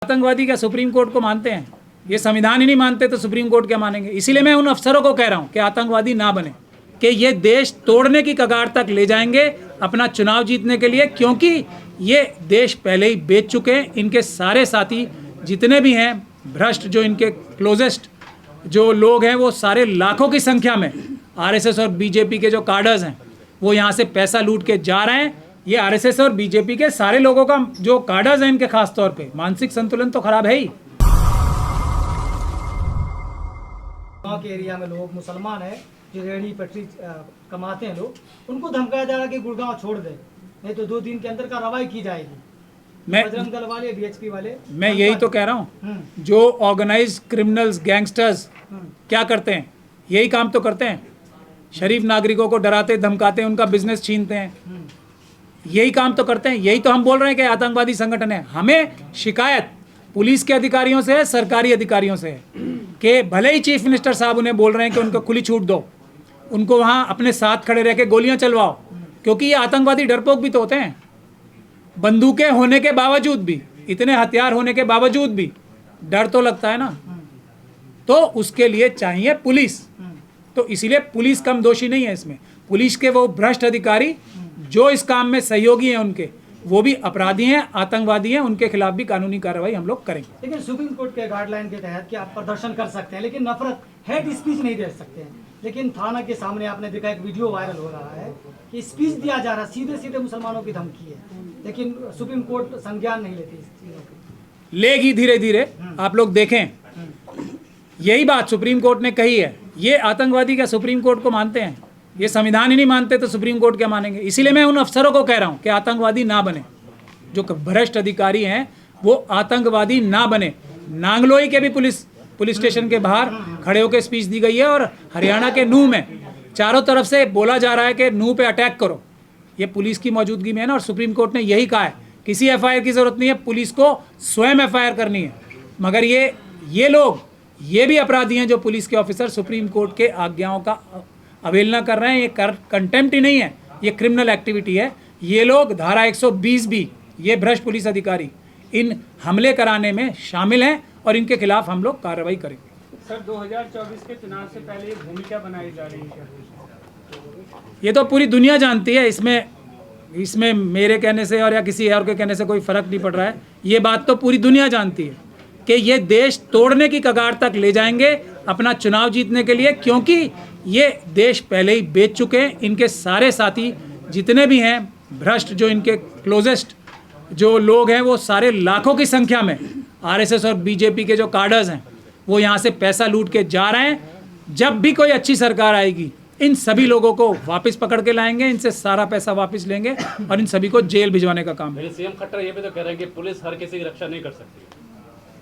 आतंकवादी क्या supreme court को मानते हैं? ये संविधान ही नहीं मानते तो सुप्रीम कोर्ट क्या मानेंगे? इसीलिए मैं उन अफसरों को कह रहा हूँ कि आतंकवादी ना बने, कि ये देश तोड़ने की कगार तक ले जाएंगे अपना चुनाव जीतने के लिए, क्योंकि ये देश पहले ही बेच चुके हैं। इनके सारे साथी जितने भी हैं भ्रष्ट, जो इनके क्लोजेस्ट जो लोग हैं, वो सारे लाखों की संख्या में आरएसएस और बीजेपी के जो कार्डर्स हैं वो यहाँ से पैसा लूट के जा रहे हैं। ये आरएसएस और बीजेपी के सारे लोगों का जो कार्डर्स हैं, इनके खास तौर पे मानसिक संतुलन तो खराब है ही। गाँव के एरिया में लोग मुसलमान हैं जो रेहड़ी पटरी कमाते हैं, लोग उनको धमकाया जा रहा है कि गुड़गांव छोड़ दे, नहीं तो 2 दिन के अंदर कार्रवाई की जाएगी। बजरंग दल वाले, बीएचपी वाले, मैं यही तो कह रहा हूँ, जो ऑर्गेनाइज्ड क्रिमिनल्स, गैंगस्टर्स क्या करते हैं? यही काम तो करते हैं। शरीफ नागरिकों को डराते धमकाते हैं, उनका बिजनेस छीनते हैं, यही काम तो करते हैं। यही तो हम बोल रहे हैं कि आतंकवादी संगठन है। हमें शिकायत पुलिस के अधिकारियों से है, सरकारी अधिकारियों से है, कि भले ही चीफ मिनिस्टर साहब उन्हें बोल रहे हैं कि उनको खुली छूट दो, उनको वहाँ अपने साथ खड़े रह के गोलियाँ चलवाओ, क्योंकि ये आतंकवादी डरपोक भी तो होते हैं। बंदूकें होने के बावजूद भी, इतने हथियार होने के बावजूद भी डर तो लगता है ना, तो उसके लिए चाहिए पुलिस। तो इसीलिए पुलिस कम दोषी नहीं है इसमें। पुलिस के वो भ्रष्ट अधिकारी जो इस काम में सहयोगी हैं, उनके वो भी अपराधी हैं, आतंकवादी हैं, उनके खिलाफ भी कानूनी कार्रवाई हम लोग करेंगे। लेकिन सुप्रीम कोर्ट के गाइडलाइन के तहत कि आप प्रदर्शन कर सकते हैं, लेकिन नफरत, हेट स्पीच नहीं दे सकते हैं। लेकिन थाना के सामने आपने देखा एक वीडियो वायरल हो रहा है कि स्पीच दिया जा रहा है, सीधे सीधे मुसलमानों की धमकी है, लेकिन सुप्रीम कोर्ट संज्ञान नहीं लेती इस चीजों की। लेगी धीरे धीरे, आप लोग देखें। यही बात सुप्रीम कोर्ट ने कही है। ये आतंकवादी क्या सुप्रीम कोर्ट को मानते हैं? ये संविधान ही नहीं मानते तो सुप्रीम कोर्ट क्या मानेंगे? इसीलिए मैं उन अफसरों को कह रहा हूँ कि आतंकवादी ना बने, जो भ्रष्ट अधिकारी हैं वो आतंकवादी ना बने। नांगलोई के भी पुलिस स्टेशन के बाहर खड़े होकर स्पीच दी गई है, और हरियाणा के नूह में चारों तरफ से बोला जा रहा है कि नूह पे अटैक करो। ये पुलिस की मौजूदगी में है ना, और सुप्रीम कोर्ट ने यही कहा है, किसी एफआईआर की जरूरत नहीं है, पुलिस को स्वयं एफआईआर करनी है। मगर ये लोग ये भी अपराधी हैं, जो पुलिस के ऑफिसर सुप्रीम कोर्ट के आज्ञाओं का अवहेलना कर रहे हैं। ये कंटेम्प्ट ही नहीं है, ये क्रिमिनल एक्टिविटी है। ये लोग धारा 120 भी, ये भ्रष्ट पुलिस अधिकारी इन हमले कराने में शामिल हैं, और इनके खिलाफ हम लोग कार्रवाई करेंगे। सर, 2024 के चुनाव से पहले ये भूमिका बनाई जा रही है, ये तो पूरी दुनिया जानती है। इसमें मेरे कहने से और या किसी और के कहने से कोई फर्क नहीं पड़ रहा है। ये बात तो पूरी दुनिया जानती है कि ये देश तोड़ने की कगार तक ले जाएंगे अपना चुनाव जीतने के लिए, क्योंकि ये देश पहले ही बेच चुके हैं। इनके सारे साथी जितने भी हैं भ्रष्ट, जो इनके क्लोजेस्ट जो लोग हैं, वो सारे लाखों की संख्या में आरएसएस और बीजेपी के जो कार्डर्स हैं वो यहाँ से पैसा लूट के जा रहे हैं। जब भी कोई अच्छी सरकार आएगी, इन सभी लोगों को वापस पकड़ के लाएंगे, इनसे सारा पैसा वापस लेंगे और इन सभी को जेल भिजवाने का काम है। सीएम खट्टर ये भी तो कह रहे हैं कि पुलिस हर किसी की रक्षा नहीं कर सकती।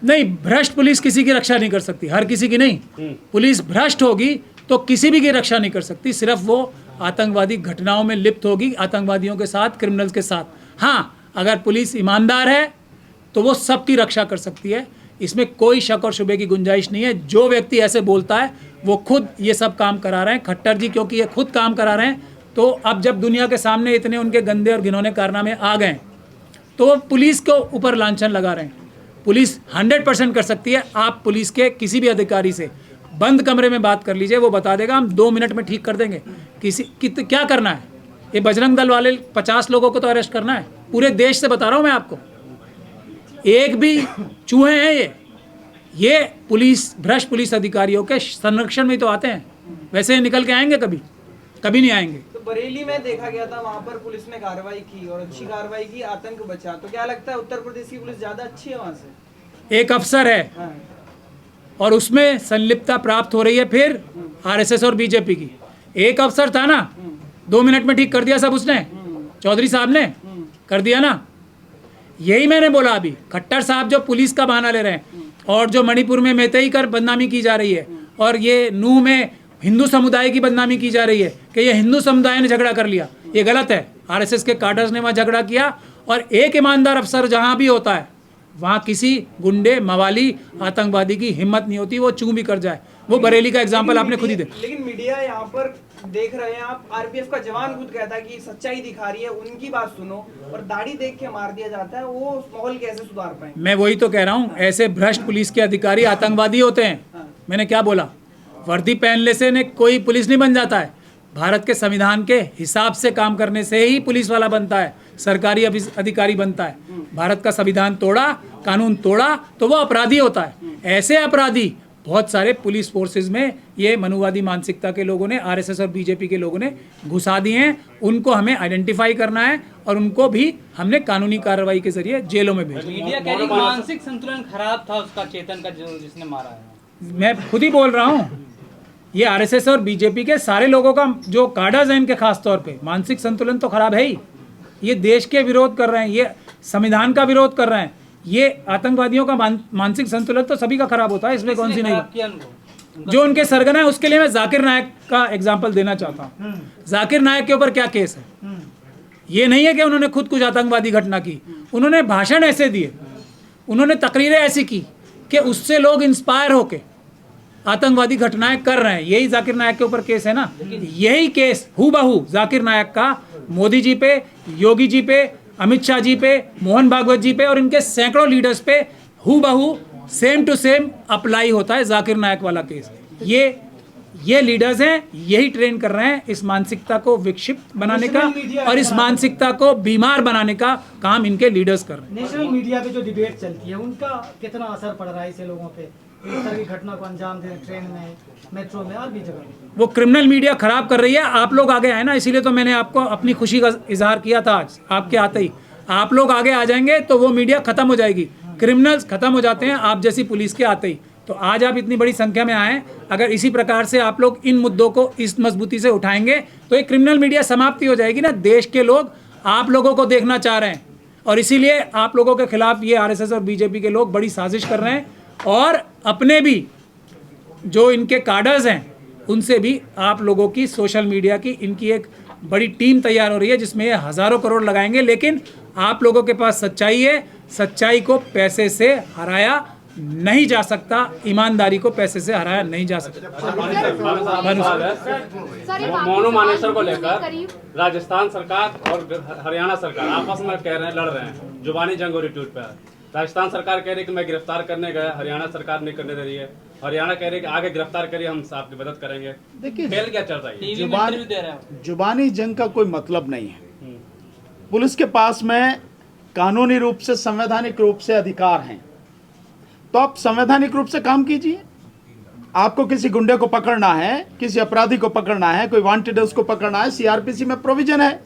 नहीं, भ्रष्ट पुलिस किसी की रक्षा नहीं कर सकती, हर किसी की नहीं। पुलिस भ्रष्ट होगी तो किसी भी की रक्षा नहीं कर सकती, सिर्फ वो आतंकवादी घटनाओं में लिप्त होगी, आतंकवादियों के साथ, क्रिमिनल्स के साथ। हाँ, अगर पुलिस ईमानदार है तो वो सबकी रक्षा कर सकती है, इसमें कोई शक और शुबे की गुंजाइश नहीं है। जो व्यक्ति ऐसे बोलता है वो खुद ये सब काम करा रहे हैं, खट्टर जी, क्योंकि ये खुद काम करा रहे हैं। तो अब जब दुनिया के सामने इतने उनके गंदे और घिनौने कारनामे आ गए तो वो पुलिस के ऊपर लांछन लगा रहे हैं। पुलिस 100% कर सकती है। आप पुलिस के किसी भी अधिकारी से बंद कमरे में बात कर लीजिए, वो बता देगा, हम 2 मिनट में ठीक कर देंगे। क्या करना है? ये बजरंग दल वाले 50 लोगों को तो अरेस्ट करना है, पूरे देश से बता रहा हूँ मैं आपको। एक भी चूहे हैं ये पुलिस, भ्रष्ट पुलिस अधिकारियों के संरक्षण में तो आते हैं, वैसे निकल के आएंगे? कभी नहीं आएंगे। तो बरेली में देखा गया था, वहाँ पर पुलिस ने कार्रवाई की और अच्छी कार्रवाई की, आतंक बचा। तो क्या लगता है उत्तर प्रदेश की पुलिस ज्यादा अच्छी है वहाँ से? एक अफसर है और उसमें संलिप्तता प्राप्त हो रही है फिर आरएसएस और बीजेपी की। एक अफसर था ना, 2 मिनट में ठीक कर दिया सब उसने, चौधरी साहब ने कर दिया ना। यही मैंने बोला अभी, खट्टर साहब जो पुलिस का बहाना ले रहे हैं, और जो मणिपुर में मैतेई कर बदनामी की जा रही है, और ये नूह में हिंदू समुदाय की बदनामी की जा रही है कि ये हिंदू समुदाय ने झगड़ा कर लिया, ये गलत है। आरएसएस के कार्डर्स ने वहाँ झगड़ा किया, और एक ईमानदार अफसर जहाँ भी होता है वहाँ किसी गुंडे, मवाली, आतंकवादी की हिम्मत नहीं होती, वो चूं भी कर जाए। वो बरेली का एग्जाम्पल आपने खुद ही दे। लेकिन मीडिया यहाँ पर देख रहे हैं आप, आरपीएफ का जवान खुद कहता है कि सच्चाई दिखा रही है, उनकी बात सुनो, और दाढ़ी देख के मार दिया जाता है, वो माहौल कैसे सुधार पाएंगे? मैं वही तो कह रहा हूँ, ऐसे भ्रष्ट पुलिस के अधिकारी आतंकवादी होते हैं। मैंने क्या बोला? वर्दी पहनने से ने कोई पुलिस नहीं बन जाता है। भारत के संविधान के हिसाब से काम करने से ही पुलिस वाला बनता है, सरकारी अधिकारी बनता है। भारत का संविधान तोड़ा, कानून तोड़ा तो वो अपराधी होता है। ऐसे अपराधी बहुत सारे पुलिस फोर्सेज में ये मनुवादी मानसिकता के लोगों ने, आरएसएस और बीजेपी के लोगों ने घुसा दिए हैं। उनको हमें आइडेंटिफाई करना है और उनको भी हमने कानूनी कार्रवाई के जरिए जेलों में भेजा। मीडिया कह रही मानसिक संतुलन खराब था उसका, चेतन का, जो जिसने मारा है। मैं खुद ही बोल रहा हूँ, ये आरएसएस और बीजेपी के सारे लोगों का जो काडर्स हैं, इनके खास तौर पे मानसिक संतुलन तो खराब है ही। ये देश के विरोध कर रहे हैं, ये संविधान का विरोध कर रहे हैं। ये आतंकवादियों का मानसिक संतुलन तो सभी का खराब होता है, इसमें कौन सी नहीं। जो उनके सरगना है, उसके लिए मैं जाकिर नायक का एग्जाम्पल देना चाहता हूँ। जाकिर नायक के ऊपर क्या केस है? ये नहीं है कि उन्होंने खुद कुछ आतंकवादी घटना की, उन्होंने भाषण ऐसे दिए, उन्होंने तकरीरें ऐसी की कि उससे लोग इंस्पायर होके आतंकवादी घटनाएं कर रहे हैं। यही जाकिर नायक के ऊपर केस है ना। यही केस हूबहू जाकिर नायक का मोदी जी पे, योगी जी पे, अमित शाह जी पे, मोहन भागवत जी पे और इनके सैकड़ों लीडर्स पे हूबहू सेम टू सेम अप्लाई होता है जाकिर नायक वाला केस। ये लीडर्स हैं, यही ट्रेन कर रहे हैं इस मानसिकता को विक्षिप्त बनाने का और इस मानसिकता को बीमार बनाने का काम इनके लीडर्स कर रहे हैं। नेशनल मीडिया पे जो डिबेट चलती है, उनका कितना असर पड़ रहा है ऐसे लोगों पे, इस तरह की घटना को अंजाम देने, ट्रेन में, मेट्रो में और भी जगह? वो क्रिमिनल मीडिया खराब कर रही है। आप लोग आगे आए ना, इसीलिए तो मैंने आपको अपनी खुशी का इजहार किया था आज आपके आते ही। आप लोग आगे आ जाएंगे तो वो मीडिया खत्म हो जाएगी, क्रिमिनल्स खत्म हो जाते हैं आप जैसी पुलिस के आते ही। तो आज आप इतनी बड़ी संख्या में आए, अगर इसी प्रकार से आप लोग इन मुद्दों को इस मजबूती से उठाएंगे तो ये क्रिमिनल मीडिया समाप्ति हो जाएगी ना। देश के लोग आप लोगों को देखना चाह रहे हैं और इसीलिए आप लोगों के खिलाफ ये आरएसएस और बीजेपी के लोग बड़ी साजिश कर रहे हैं और अपने भी जो इनके काडर्स हैं उनसे भी आप लोगों की सोशल मीडिया की इनकी एक बड़ी टीम तैयार हो रही है जिसमें ये हज़ारों करोड़ लगाएंगे। लेकिन आप लोगों के पास सच्चाई है, सच्चाई को पैसे से हराया नहीं जा सकता, ईमानदारी को पैसे से हराया नहीं जा सकता। मोनू मानेसर को लेकर राजस्थान सरकार और हरियाणा सरकार आपस में कह रहे हैं, लड़ रहे हैं, जुबानी जंग हो रही ट्वीट पे। राजस्थान सरकार कह रही है कि मैं गिरफ्तार करने गया, हरियाणा सरकार नहीं करने दे रही है। हरियाणा कह रही है कि आगे गिरफ्तार करिए, हम आपकी मदद करेंगे। देखिए, खेल क्या चल रहा है? जुबानी जंग का कोई मतलब नहीं है। पुलिस के पास में कानूनी रूप से, संवैधानिक रूप से अधिकार हैं, तो आप संवैधानिक रूप से काम कीजिए। आपको किसी गुंडे को पकड़ना है, किसी अपराधी को पकड़ना है, कोई वांटेड है उसको पकड़ना है, सीआरपीसी में प्रोविजन है,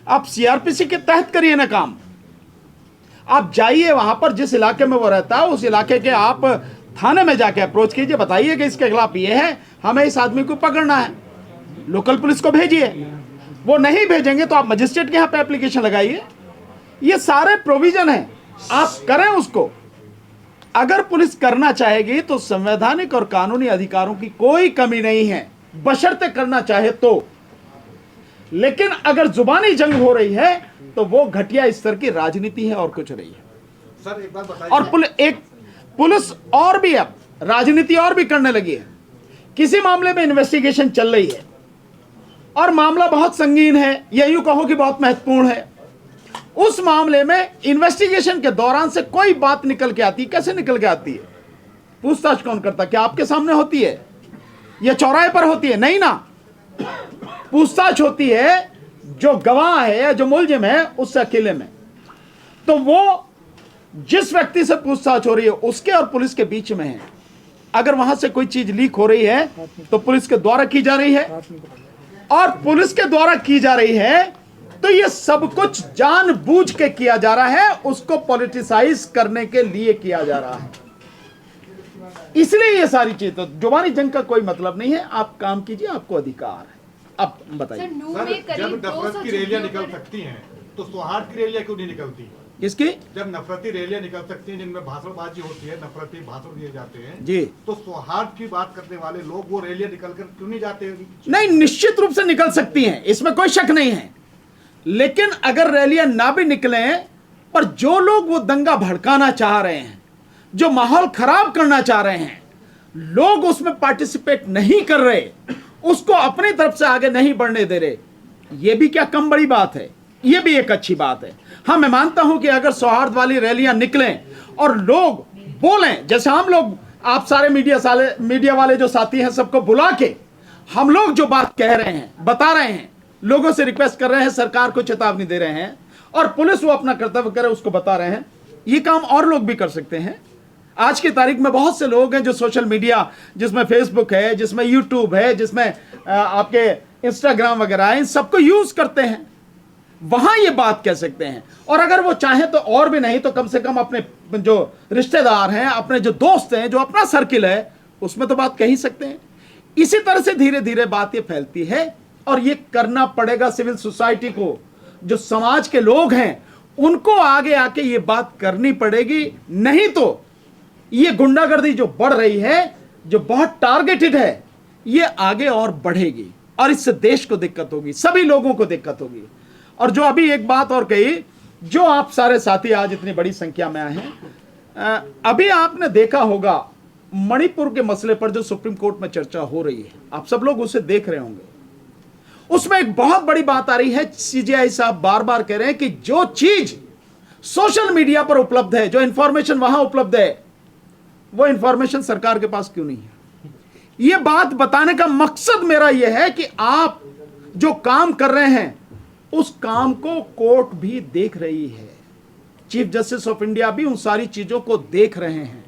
आप सीआरपीसी के तहत करिए ना काम। आप जाइए वहां पर जिस इलाके में वो रहता है, उस इलाके के आप थाने में जाके अप्रोच कीजिए, बताइए कि इसके खिलाफ ये है, हमें इस आदमी को पकड़ना है। लोकल पुलिस को भेजिए, वो नहीं भेजेंगे तो आप मजिस्ट्रेट के यहाँ पे एप्लीकेशन लगाइए। ये सारे प्रोविजन है, आप करें उसको। अगर पुलिस करना चाहेगी तो संवैधानिक और कानूनी अधिकारों की कोई कमी नहीं है, बशर्ते करना चाहे तो। लेकिन अगर जुबानी जंग हो रही है तो वो घटिया स्तर की राजनीति है और कुछ नहीं है। सर एक बात बताइए। और पुलिस और भी अब राजनीति और भी करने लगी है। किसी मामले में इन्वेस्टिगेशन चल रही है और मामला बहुत संगीन है, या यूं कहो कि बहुत महत्वपूर्ण है, उस मामले में इन्वेस्टिगेशन के दौरान से कोई बात निकल के आती है। कैसे निकल के आती है? पूछताछ कौन करता? क्या आपके सामने होती है या चौराहे पर होती है? नहीं ना, पूछताछ होती है जो गवाह है या जो मुलजिम है उससे अकेले में। तो वो जिस व्यक्ति से पूछताछ हो रही है उसके और पुलिस के बीच में है। अगर वहां से कोई चीज लीक हो रही है तो पुलिस के द्वारा की जा रही है, और पुलिस के द्वारा की जा रही है तो ये सब कुछ जानबूझ के किया जा रहा है, उसको पॉलिटिसाइज करने के लिए किया जा रहा है। इसलिए ये सारी चीज, तो जुबानी जंग का कोई मतलब नहीं है। आप काम कीजिए, आपको अधिकार है। अब बताइए सर, जब नफरत की रैलियां निकल सकती हैं तो सौहार्द की रैलियां क्यों नहीं निकलती? किसकी? जब नफरती रैलियां निकल सकती हैं जिनमें भाषणबाजी होती है, नफरती भाषण दिए जाते हैं जी, तो सौहार्द की बात करने वाले लोग वो रैलियां निकल कर क्यों नहीं जाते? नहीं, निश्चित रूप से निकल सकती हैं, इसमें कोई शक नहीं है। लेकिन अगर रैलियां ना भी निकले, पर जो लोग वो दंगा भड़काना चाह रहे हैं, जो माहौल खराब करना चाह रहे हैं, लोग उसमें पार्टिसिपेट नहीं कर रहे, उसको अपनी तरफ से आगे नहीं बढ़ने दे रहे, ये भी क्या कम बड़ी बात है? ये भी एक अच्छी बात है। हाँ, मैं मानता हूं कि अगर सौहार्द वाली रैलियां निकलें और लोग बोलें, जैसे हम लोग, आप सारे मीडिया वाले जो साथी हैं, सबको बुला के हम लोग जो बात कह रहे हैं, बता रहे हैं, लोगों से रिक्वेस्ट कर रहे हैं, सरकार को चेतावनी दे रहे हैं, और पुलिस वो अपना कर्तव्य करे उसको बता रहे हैं, ये काम और लोग भी कर सकते हैं। आज की तारीख में बहुत से लोग हैं जो सोशल मीडिया, जिसमें फेसबुक है, जिसमें यूट्यूब है, जिसमें आपके इंस्टाग्राम वगैरह है, इन सबको यूज करते हैं, वहां ये बात कह सकते हैं। और अगर वो चाहें तो और भी नहीं तो कम से कम अपने जो रिश्तेदार हैं, अपने जो दोस्त हैं, जो अपना सर्किल है, उसमें तो बात कह ही सकते हैं। इसी तरह से धीरे धीरे बात ये फैलती है, और ये करना पड़ेगा सिविल सोसाइटी को, जो समाज के लोग हैं उनको आगे आके ये बात करनी पड़ेगी। नहीं तो ये गुंडागर्दी जो बढ़ रही है, जो बहुत टारगेटेड है, ये आगे और बढ़ेगी, और इससे देश को दिक्कत होगी, सभी लोगों को दिक्कत होगी। और जो अभी एक बात और कही, जो आप सारे साथी आज इतनी बड़ी संख्या में आए हैं, अभी आपने देखा होगा मणिपुर के मसले पर जो सुप्रीम कोर्ट में चर्चा हो रही है, आप सब लोग उसे देख रहे होंगे। उसमें एक बहुत बड़ी बात आ रही है, सीजेआई साहब बार बार कह रहे हैं कि जो चीज सोशल मीडिया पर उपलब्ध है, जो इंफॉर्मेशन वहां उपलब्ध है, वो इंफॉर्मेशन सरकार के पास क्यों नहीं है। यह बात बताने का मकसद मेरा यह है कि आप जो काम कर रहे हैं, उस काम को कोर्ट भी देख रही है, चीफ जस्टिस ऑफ इंडिया भी उन सारी चीजों को देख रहे हैं।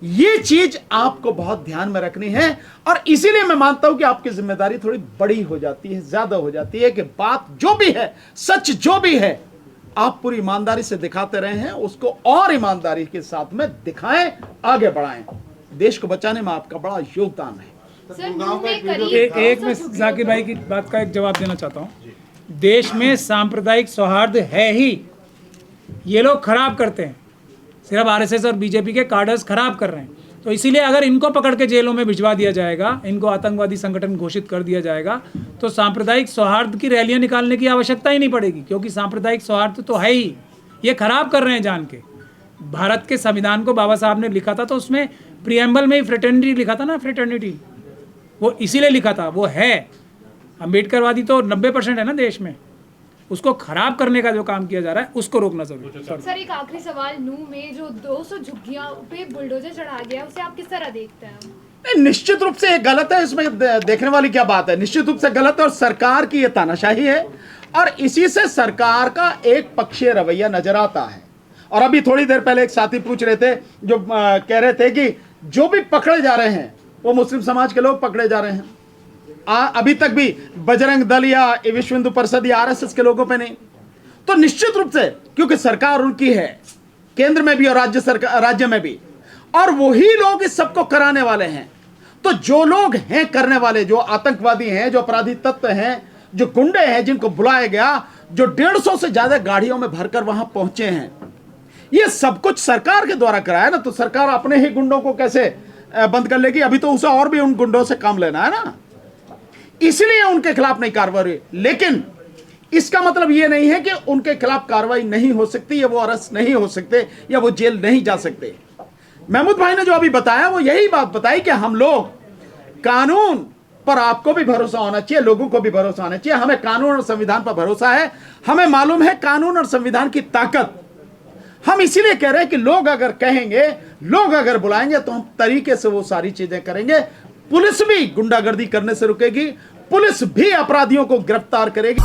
ये चीज आपको बहुत ध्यान में रखनी है, और इसीलिए मैं मानता हूं कि आपकी जिम्मेदारी थोड़ी बड़ी हो जाती है, ज्यादा हो जाती है, कि बात जो भी है, सच जो भी है, आप पूरी ईमानदारी से दिखाते रहे हैं, उसको और ईमानदारी के साथ में दिखाएं, आगे बढ़ाएं। देश को बचाने में आपका बड़ा योगदान है। एक मैं जाकिर भाई की बात का एक जवाब देना चाहता हूँ। देश में सांप्रदायिक सौहार्द है ही, ये लोग खराब करते हैं, सिर्फ आरएसएस और बीजेपी के कार्डर्स खराब कर रहे हैं। तो इसीलिए अगर इनको पकड़ के जेलों में भिजवा दिया जाएगा, इनको आतंकवादी संगठन घोषित कर दिया जाएगा, तो सांप्रदायिक सौहार्द की रैलियां निकालने की आवश्यकता ही नहीं पड़ेगी, क्योंकि सांप्रदायिक सौहार्द तो है ही। ये खराब कर रहे हैं जान के। भारत के संविधान को बाबा साहब ने लिखा था, तो उसमें प्रियम्बल में ही फ्रेटर्निटी लिखा था ना, फ्रेटर्निटी, वो इसीलिए लिखा था, वो है। अम्बेडकरवादी तो 90% है ना देश में, उसको खराब करने का जो काम किया जा रहा है, उसको रोकना जरूरी है। सर, एक आखिरी सवाल, नूह में जो 200 झुग्गियों पे बुलडोजर चढ़ा गया, उसे आप किस तरह देखते हैं? निश्चित रूप से गलत है, इसमें देखने वाली क्या बात है, निश्चित रूप से गलत है, और सरकार की यह तानाशाही है, और इसी से सरकार का एक पक्षीय रवैया नजर आता है। और अभी थोड़ी देर पहले एक साथी पूछ रहे थे, जो कह रहे थे कि जो भी पकड़े जा रहे हैं वो मुस्लिम समाज के लोग पकड़े जा रहे हैं। अभी तक भी बजरंग दल या विश्व हिंदू परिषद या आरएसएस के लोगों पे नहीं। तो निश्चित रूप से, क्योंकि सरकार उनकी है, केंद्र में भी और राज्य में भी, और वही लोग इस सबको कराने वाले हैं। तो जो लोग हैं करने वाले, जो आतंकवादी हैं, जो अपराधी तत्व हैं, जो गुंडे हैं, जिनको बुलाया गया, जो 150 से ज्यादा गाड़ियों में भरकर वहां पहुंचे हैं, ये सब कुछ सरकार के द्वारा कराया ना। तो सरकार अपने ही गुंडों को कैसे बंद कर लेगी? अभी तो उसे और भी उन गुंडों से काम लेना है ना, इसलिए उनके खिलाफ नहीं कार्रवाई हुई। लेकिन इसका मतलब यह नहीं है कि उनके खिलाफ कार्रवाई नहीं हो सकती, या वो अरेस्ट नहीं हो सकते, या वो जेल नहीं जा सकते। महमूद भाई ने जो अभी बताया, वो यही बात बताई कि हम लोग कानून पर, आपको भी भरोसा होना चाहिए, लोगों को भी भरोसा होना चाहिए। हमें कानून और संविधान पर भरोसा है, हमें मालूम है कानून और संविधान की ताकत। हम इसीलिए कह रहे हैं कि लोग अगर कहेंगे, लोग अगर बुलाएंगे, तो हम तरीके से वो सारी चीजें करेंगे। पुलिस भी गुंडागर्दी करने से रुकेगी, पुलिस भी अपराधियों को गिरफ्तार करेगी।